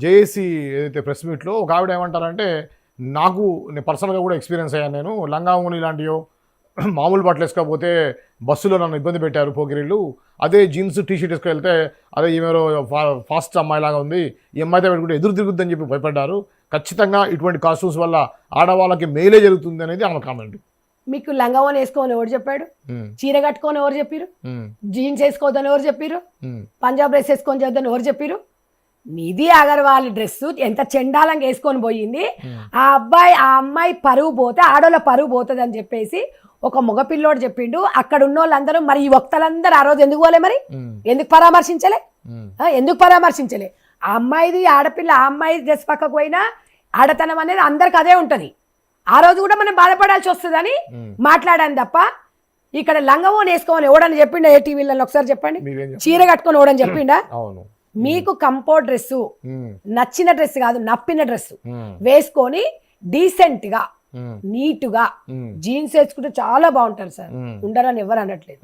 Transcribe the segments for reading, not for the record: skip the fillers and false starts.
JAC ఏదైతే press మీట్లో ఒక ఆవిడ ఏమంటారంటే, నేను పర్సనల్గా కూడా ఎక్స్పీరియన్స్ అయ్యాను, నేను లంగా ఓణి లాంటివో మామూలు బట్టలు వేసుకోకపోతే బస్సులో నన్ను ఇబ్బంది పెట్టారు పోకిరీళ్ళు, అదే జీన్స్ టీషర్ట్ వేసుకెళ్తే అదే ఈమెరో ఫాస్ట్ అమ్మాయిలాగా ఉంది, ఈ అమ్మాయితో పెట్టుకుంటే ఎదురు తిరుగుద్దని చెప్పి భయపడ్డారు. ఖచ్చితంగా ఇటువంటి కాస్ట్యూమ్స్ వల్ల ఆడవాళ్ళకి మేలే జరుగుతుంది అనేది ఆమె కామెంట్. మీకు లంగావోని వేసుకోని ఎవరు చెప్పాడు? చీర కట్టుకొని ఎవరు చెప్పారు? జీన్స్ వేసుకోవద్దని ఎవరు చెప్పారు? పంజాబ్ డ్రెస్ వేసుకొని చేద్దని ఎవరు చెప్పారు? నిధి అగర్వాల్ డ్రెస్ ఎంత చెండాలంగా వేసుకొని పోయింది. ఆ అమ్మాయి పరువు పోతే ఆడోళ్ళ పరువు పోతుంది అని చెప్పేసి ఒక మగపిల్లోడు చెప్పిండు. అక్కడ ఉన్న వాళ్ళందరూ మరి ఈ వక్తలందరూ ఆ రోజు ఎందుకు పోలే? మరి ఎందుకు పరామర్శించలే? ఆ అమ్మాయిది ఆడపిల్ల, ఆ అమ్మాయి డ్రెస్ పక్కకు పోయినా ఆడతనం అనేది అందరికి అదే ఉంటది. ఆ రోజు కూడా మనం బాధపడాల్సి వస్తుందని మాట్లాడాను తప్ప ఇక్కడ లంగవోని వేసుకోమని ఎవడని చెప్పిండా? ఏ టీవీలలో ఒకసారి చెప్పండి. చీర కట్టుకొని ఎవడని చెప్పిండా? మీకు కంఫర్ట్ డ్రెస్, నచ్చిన డ్రెస్ కాదు నప్పిన డ్రెస్ వేసుకొని డీసెంట్ గా నీట్ గా జీన్స్ వేసుకుంటే చాలా బాగుంటారు సార్, ఉండరని ఎవరు అనట్లేదు.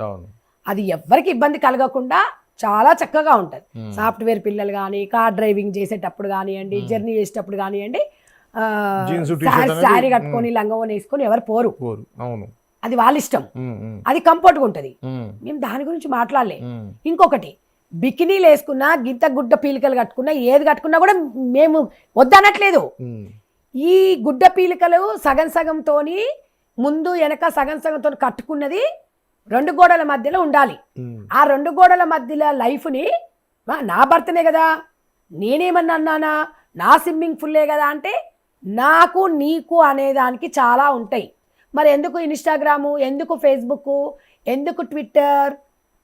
అది ఎవరికి ఇబ్బంది కలగకుండా చాలా చక్కగా ఉంటది. సాఫ్ట్వేర్ పిల్లలు కానీ, కార్ డ్రైవింగ్ చేసేటప్పుడు కానివ్వండి, జర్నీ చేసేటప్పుడు కానివ్వండి, శారీ కట్టుకొని లంగవోని వేసుకొని ఎవరు పోరు. అది వాళ్ళ ఇష్టం, అది కంఫర్ట్గా ఉంటది. మేము దాని గురించి మాట్లాడలే. ఇంకొకటి, బికినీలు వేసుకున్నా, గింత గుడ్డ పీలికలు కట్టుకున్నా, ఏది కట్టుకున్నా కూడా మేము వద్దనట్లేదు. ఈ గుడ్డ పీలికలు సగం సగంతోని ముందు వెనక సగం సగంతో కట్టుకున్నది 2 గోడల మధ్యలో ఉండాలి. ఆ 2 గోడల మధ్యలో లైఫ్ని నా భర్తనే కదా, నేనేమన్నా అన్నానా, నా స్విమ్మింగ్ ఫుల్లే కదా అంటే నాకు నీకు అనేదానికి చాలా ఉంటాయి. మరి ఎందుకు ఇన్స్టాగ్రాము, ఎందుకు ఫేస్బుక్, ఎందుకు ట్విట్టర్,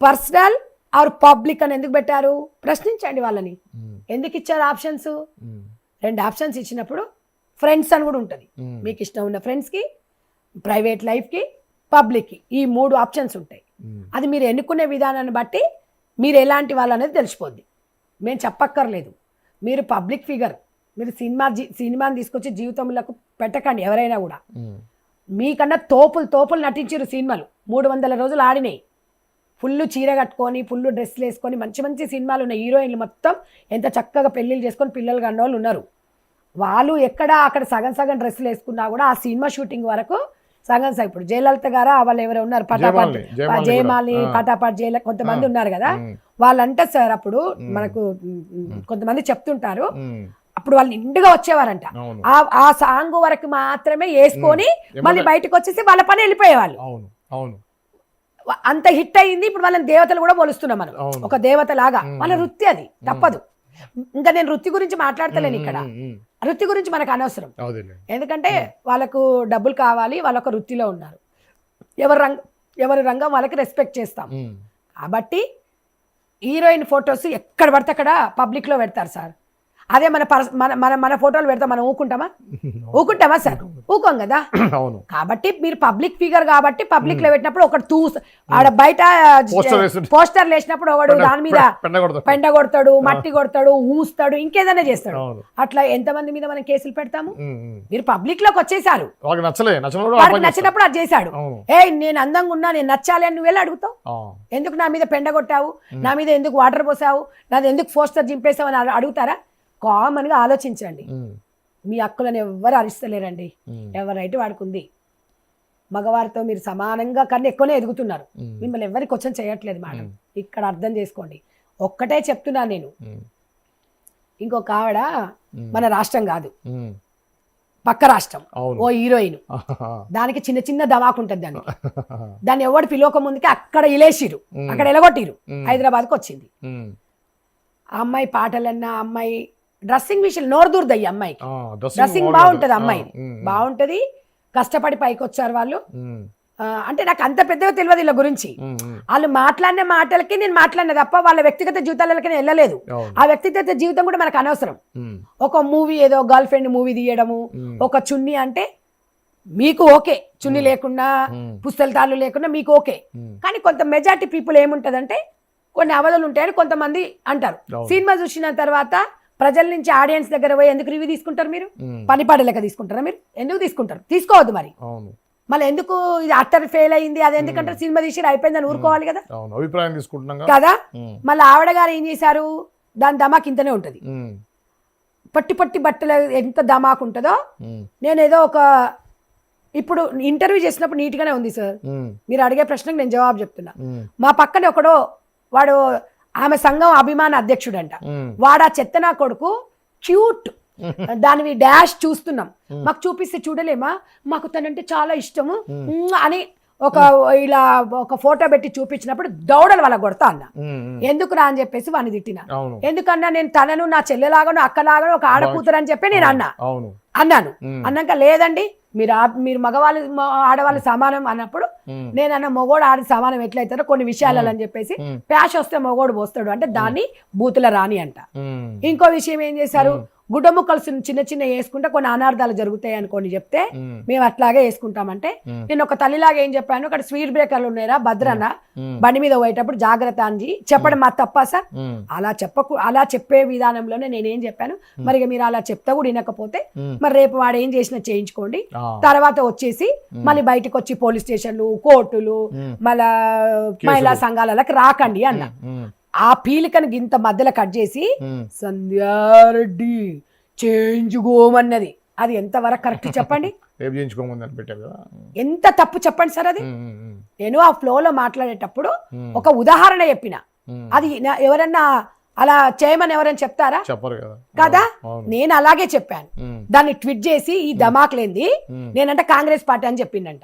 పర్సనల్ ఆర్ పబ్లిక్ అని ఎందుకు పెట్టారు? ప్రశ్నించండి వాళ్ళని. ఎందుకు ఇచ్చారు ఆప్షన్స్? 2 ఆప్షన్స్ ఇచ్చినప్పుడు ఫ్రెండ్స్ అని కూడా ఉంటుంది. మీకు ఇష్టం ఉన్న ఫ్రెండ్స్కి, ప్రైవేట్ లైఫ్కి, పబ్లిక్కి, ఈ 3 ఆప్షన్స్ ఉంటాయి. అది మీరు ఎన్నుకునే విధానాన్ని బట్టి మీరు ఎలాంటి వాళ్ళు అనేది తెలిసిపోద్ది. మేము చెప్పక్కర్లేదు. మీరు పబ్లిక్ ఫిగర్, మీరు సినిమాని తీసుకొచ్చి జీవితంలోకి పెట్టకండి. ఎవరైనా కూడా మీకన్నా తోపులు నటించారు సినిమాలు. 300 రోజులు ఆడినాయి. ఫుల్ చీర కట్టుకొని, ఫుల్ డ్రెస్లు వేసుకొని, మంచి మంచి సినిమాలు ఉన్నాయి. హీరోయిన్లు మొత్తం ఎంత చక్కగా పెళ్ళిళ్ళు చేసుకొని పిల్లలు కన్న వాళ్ళు ఉన్నారు. వాళ్ళు అక్కడ సగం సగం డ్రెస్సులు వేసుకున్నా కూడా ఆ సినిమా షూటింగ్ వరకు సగం సగం. ఇప్పుడు జయలలిత గారా వాళ్ళు ఎవరు ఉన్నారు, పటాపట్ జయమాలి, పటాపట్ జయల కొంతమంది ఉన్నారు కదా, వాళ్ళంటే సార్ అప్పుడు మనకు కొంతమంది చెప్తుంటారు, అప్పుడు వాళ్ళు నిండుగా వచ్చేవారంట. ఆ సాంగ్ వరకు మాత్రమే వేసుకొని మళ్ళీ బయటకు వచ్చేసి వాళ్ళ పని వెళ్ళిపోయేవాళ్ళు. అంత హిట్ అయింది. ఇప్పుడు వాళ్ళని దేవతలు కూడా పోలుస్తున్నాం మనం, ఒక దేవత లాగా. వాళ్ళ వృత్తి అది, తప్పదు. ఇంకా నేను వృత్తి గురించి మాట్లాడతలేను ఇక్కడ. వృత్తి గురించి మనకు అనవసరం, ఎందుకంటే వాళ్ళకు డబ్బులు కావాలి, వాళ్ళొక వృత్తిలో ఉన్నారు. ఎవరి రంగం వాళ్ళకి రెస్పెక్ట్ చేస్తాం. కాబట్టి హీరోయిన్ ఫొటోస్ ఎక్కడ పడితే అక్కడ పబ్లిక్లో పెడతారు సార్. అదే మన ఫోటోలు పెడతాం, మనం ఊకుంటామా సార్? ఊకోం కదా. కాబట్టి మీరు పబ్లిక్ ఫిగర్ కాబట్టి పబ్లిక్ లో పెట్టినప్పుడు ఒకటి ఆడ బయట పోస్టర్లు వేసినప్పుడు ఒకడు దాని మీద పెండ కొడతాడు, మట్టి కొడతాడు, ఊస్తాడు, ఇంకేదైనా చేస్తాడు. అట్లా ఎంతమంది మీద మనం కేసులు పెడతాము? మీరు పబ్లిక్ లోకి వచ్చేసారు, వాడికి నచ్చినప్పుడు అది చేశాడు. నేను అందంగా ఉన్నా, నేను నచ్చాలి అని నువ్వు అడుగుతావు. ఎందుకు నా మీద పెండ కొట్టావు, నా మీద ఎందుకు వాటర్ పోసావు, నాది ఎందుకు పోస్టర్ జింపేసావు అని అడుగుతారా? కామన్ గా ఆలోచించండి. మీ హక్కులను ఎవరు అరిస్తలేరండి. ఎవరైతే వాడుకుంది. మగవారితో మీరు సమానంగా కన్నా ఎక్కువనే ఎదుగుతున్నారు. మిమ్మల్ని ఎవరికి క్వశ్చన్ చేయట్లేదు మేడం. ఇక్కడ అర్థం చేసుకోండి. ఒక్కటే చెప్తున్నాను నేను. ఇంకొక ఆవిడ మన రాష్ట్రం కాదు, పక్క రాష్ట్రం, ఓ హీరోయిన్. దానికి చిన్న చిన్న ధమాకు ఉంటుంది. దాన్ని ఎవడు పిలవక ముందుకి అక్కడ ఇలేసిరు, అక్కడ ఎలగొట్టిరు, హైదరాబాద్కి వచ్చింది. ఆ అమ్మాయి పాటలన్నా, అమ్మాయి డ్రెస్సింగ్ విషయం నోరు దూరదయ్యి. అమ్మాయికి డ్రెస్సింగ్ బాగుంటది, అమ్మాయి బాగుంటది, కష్టపడి పైకి వచ్చారు వాళ్ళు. అంటే నాకు అంత పెద్దగా తెలియదు వీళ్ళ గురించి. వాళ్ళు మాట్లాడిన మాటలకి నేను మాట్లాడిన తప్ప వాళ్ళ వ్యక్తిగత జీవితాలకి నేను వెళ్ళలేదు. ఆ వ్యక్తిగత జీవితం కూడా మనకు అనవసరం. ఒక మూవీ ఏదో గర్ల్ ఫ్రెండ్ మూవీ తీయడము, ఒక చున్నీ అంటే మీకు ఓకే, చున్నీ లేకుండా పుస్తల తాళ్ళు లేకుండా మీకు ఓకే. కానీ కొంత మెజారిటీ పీపుల్ ఏముంటదంటే కొన్ని అవధులు ఉంటాయని కొంతమంది అంటారు. సినిమా చూసిన తర్వాత ప్రజల నుంచి ఆడియన్స్ దగ్గర పోయి ఎందుకు రివ్యూ తీసుకుంటారు? మీరు పని పాడలేక తీసుకుంటారా? మీరు ఎందుకు తీసుకుంటారు? తీసుకోవద్దు. మరి మళ్ళీ ఎందుకు ఇది అట్టర్ ఫెయిల్ అయింది, అది ఎందుకంటే సినిమా తీసి అయిపోయిందని ఊరుకోవాలి కదా, అభిప్రాయం తీసుకుంటున్నాం కదా. మళ్ళీ ఆవిడ గారు ఏం చేశారు, దాని ధమాక్ ఇంతనే ఉంటది. పట్టి పట్టి బట్టలు ఎంత ధమాకు ఉంటుందో నేను ఏదో ఒక ఇప్పుడు ఇంటర్వ్యూ చేసినప్పుడు నీట్గానే ఉంది సార్. మీరు అడిగే ప్రశ్నకు నేను జవాబు చెప్తున్నా. మా పక్కన ఒకడో వాడు ఆమె సంఘం అభిమాన అధ్యక్షుడంట. వాడు ఆ చెత్త నా కొడుకు క్యూట్ దానివి డాష్ చూస్తున్నాం, మాకు చూపిస్తే చూడలేమా, మాకు తనంటే చాలా ఇష్టము అని ఒక ఇలా ఒక ఫోటో పెట్టి చూపించినప్పుడు దౌడలు వాళ్ళ కొడతా అన్న. ఎందుకురా అని చెప్పేసి వాడిని తిట్టిన. ఎందుకన్నా నేను తనను నా చెల్లెలాగాను అక్కలాగాను ఒక ఆడకూతురు అని చెప్పి నేను అన్నాను. అన్నాక లేదండి మీరు మగవాళ్ళు ఆడవాళ్ళు సమానం అన్నప్పుడు నేను అన్న మొగోడు ఆడి సమానం ఎట్లయితారో కొన్ని విషయాలు అని చెప్పేసి ప్యాష్ వస్తే మొగోడు పోస్తాడు అంటే దాన్ని బూతుల రాని అంట. ఇంకో విషయం ఏం చేశారు, గుడ్డ ముక్కలు చిన్న చిన్న వేసుకుంటే కొన్ని అనార్థాలు జరుగుతాయి అని కొన్ని చెప్తే మేము అట్లాగే వేసుకుంటామంటే నేను ఒక తల్లిలాగా ఏం చెప్పాను, అక్కడ స్పీడ్ బ్రేకర్లు ఉన్నాయరా భద్రన్న బండి మీద పోయేటప్పుడు జాగ్రత్త అని చెప్పడం మా తప్ప సార్? అలా చెప్పే విధానంలోనే నేనేం చెప్పాను, మరి మీరు అలా చెప్తా కూడా వినకపోతే మరి రేపు వాడు ఏం చేసినా చేయించుకోండి, తర్వాత వచ్చేసి మళ్ళీ బయటకు వచ్చి పోలీస్ స్టేషన్లు కోర్టులు మళ్ళా మహిళా సంఘాలకి రాకండి అన్న. ఆ పీలికను ఇంత మధ్యలో కట్ చేసి సంధ్యారెడ్డి చేయించుకోమన్నది. అది ఎంతవరకు కరెక్ట్ చెప్పండి? ఎంత తప్పు చెప్పండి సార్ అది. నేను ఆ ఫ్లోలో మాట్లాడేటప్పుడు ఒక ఉదాహరణ చెప్పిన, అది ఎవరన్నా అలా చేయమని ఎవరైనా చెప్తారా? చెప్పరు కదా. నేను అలాగే చెప్పాను. దాన్ని ట్వీట్ చేసి ఈ ధమాక్లేంది నేనంటే కాంగ్రెస్ పార్టీ అని చెప్పిండంట.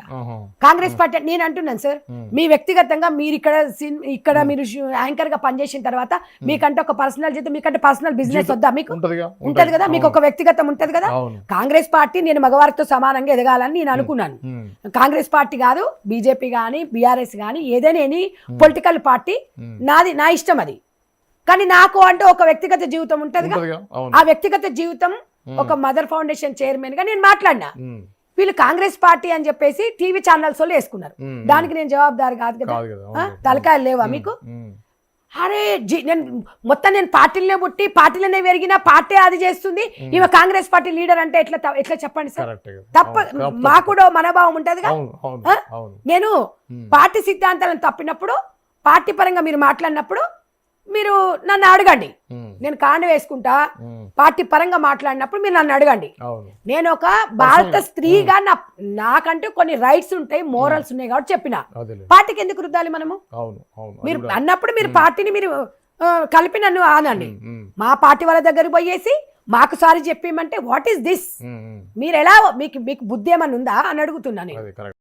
కాంగ్రెస్ పార్టీ నేను అంటున్నాను సార్, మీ వ్యక్తిగతంగా మీరు ఇక్కడ మీరు యాంకర్ గా పనిచేసిన తర్వాత మీకంటే ఒక పర్సనల్ జీతం, మీకంటే పర్సనల్ బిజినెస్ వద్దా? మీకు ఉంటది కదా, మీకు ఒక వ్యక్తిగతం ఉంటది కదా. కాంగ్రెస్ పార్టీ నేను మగవారితో సమానంగా ఎదగాలని నేను అనుకున్నాను. కాంగ్రెస్ పార్టీ కాదు, బీజేపీ గానీ బీఆర్ఎస్ గానీ ఏదైనా ఎనీ పొలిటికల్ పార్టీ నాది, నా ఇష్టం అది. కానీ నాకు అంటే ఒక వ్యక్తిగత జీవితం ఉంటది. ఆ వ్యక్తిగత జీవితం ఒక మదర్ ఫౌండేషన్ చైర్మన్ గా నేను మాట్లాడినా. వీళ్ళు కాంగ్రెస్ పార్టీ అని చెప్పేసి టీవీ ఛానల్స్ వాళ్ళు వేసుకున్నారు. దానికి నేను జవాబుదారు కాదు కదా. తలకాయలు లేవా మీకు? అరే నేను పార్టీలనే పుట్టి పార్టీలనే పెరిగిన పార్టీ అది చేస్తుంది, ఈమె కాంగ్రెస్ పార్టీ లీడర్ అంటే ఎట్లా చెప్పండి సార్? తప్ప మాకు కూడా మనోభావం ఉంటది. నేను పార్టీ సిద్ధాంతాలను తప్పినప్పుడు పార్టీ పరంగా మీరు మాట్లాడినప్పుడు మీరు నన్ను అడగండి, నేను కాండ వేసుకుంటా. పార్టీ పరంగా మాట్లాడినప్పుడు మీరు నన్ను అడగండి. నేను ఒక భారత స్త్రీగా నాకంటూ కొన్ని రైట్స్ ఉంటాయి, మోరల్స్ ఉన్నాయి కాబట్టి చెప్పిన. పార్టీకి ఎందుకు రుద్దాలి మనము? మీరు అన్నప్పుడు మీరు పార్టీని మీరు కలిపి నన్ను ఆనండి. మా పార్టీ వాళ్ళ దగ్గర పోయేసి మాకు సారి చెప్పేమంటే వాట్ ఈస్ దిస్, మీరు ఎలా మీకు బుద్ధి ఏమన్నా ఉందా అని అడుగుతున్నాను.